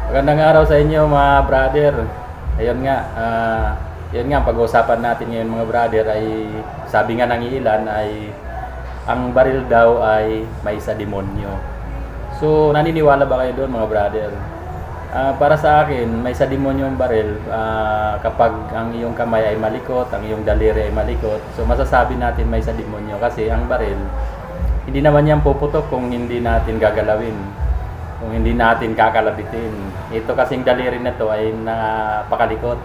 Magandang araw sa inyo mga brother. Ayun nga, yun nga pag-uusapan natin ngayon mga brother ay sabi nga ng ilan ay ang baril daw ay may sa demonyo. So naniniwala ba kayo doon mga brother? Para sa akin, may sa demonyo ang baril kapag ang iyong kamay ay malikot, ang iyong daliri ay malikot. So masasabi natin may sa demonyo kasi ang baril hindi naman yan puputok kung hindi natin gagalawin, kung hindi natin kakalabitin. Ito kasing daliri na to ay napakalikot.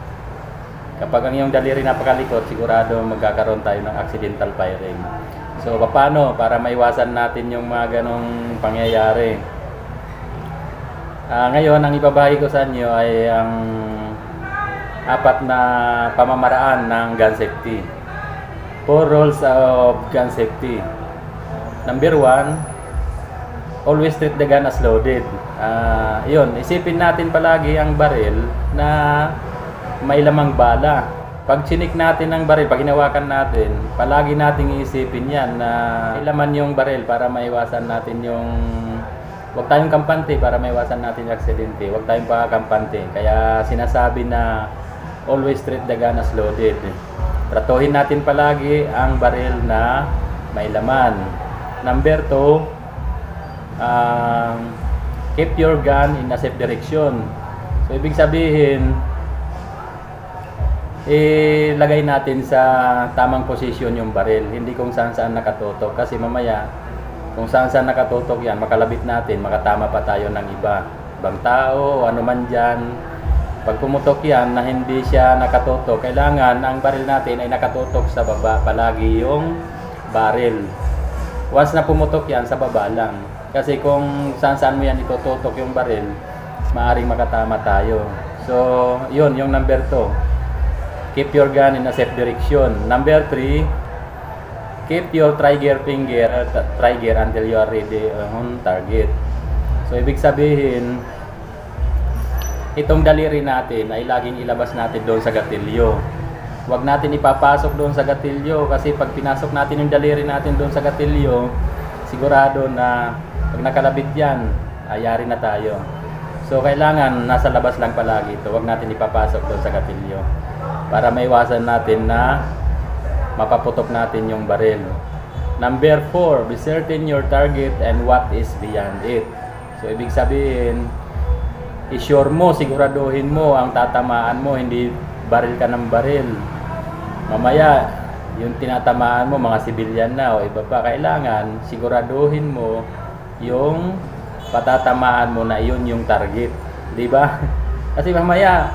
Kapag ang iyong daliri napakalikot, sigurado magkakaroon tayo ng accidental firing. So paano para maiwasan natin yung mga ganong pangyayari? Ngayon, ang ibabahagi ko sa inyo ay ang apat na pamamaraan ng gun safety. 4 rules of gun safety. Number 1, always treat the gun as loaded. Yun, isipin natin palagi ang baril na may lamang bala. Pag chinik natin ang baril, pag hinawakan natin, palagi nating iisipin yan na may laman yung baril para maiwasan natin yung huwag tayong kampante para maiwasan natin yung aksidente. Huwag tayong pakakampante. Kaya sinasabi na always treat the gun as loaded. Tratuhin natin palagi ang baril na may laman. Number 2, keep your gun in a safe direction. So ibig sabihin, ilagay natin sa tamang posisyon yung baril, hindi kung saan nakatutok. Kasi mamaya, kung saan nakatutok yan, makalabit natin, makatama pa tayo ng ibang tao, ano man dyan. Pag pumutok yan na hindi siya nakatutok, kailangan ang baril natin ay nakatutok sa baba, palagi yung baril. Once na pumutok yan, sa baba lang. Kasi kung saan mo yan itututok yung baril, maaaring makatama tayo. So, yun, yung number 2. Keep your gun in a safe direction. Number 3, keep your trigger until you are ready on target. So, ibig sabihin, itong daliri natin ay laging ilabas natin doon sa gatilyo. Huwag natin ipapasok doon sa gatilyo kasi pag pinasok natin yung daliri natin doon sa gatilyo, sigurado na pag nakalabit yan, ayari na tayo. So kailangan nasa labas lang palagi ito. Huwag natin ipapasok doon sa gatilyo para maiwasan natin na mapaputok natin yung baril. Number 4, be certain your target and what is beyond it. So ibig sabihin, i-sure mo, siguraduhin mo ang tatamaan mo, hindi baril ka ng baril. Mamaya, yung tinatamaan mo, mga sibilyan na o iba pa, kailangan siguraduhin mo yung patatamaan mo na iyon yung target. Di ba? Kasi mamaya,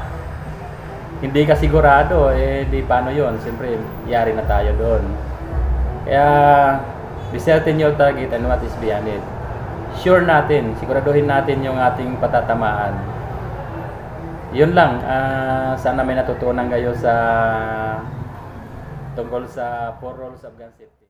hindi ka sigurado, di paano yun? Siyempre, yari na tayo doon. Kaya, be certain your target and what is beyond it. Sure natin, siguraduhin natin yung ating patatamaan. Yun lang, sana may natutunan kayo sa tungkol sa 4 rules of gun safety.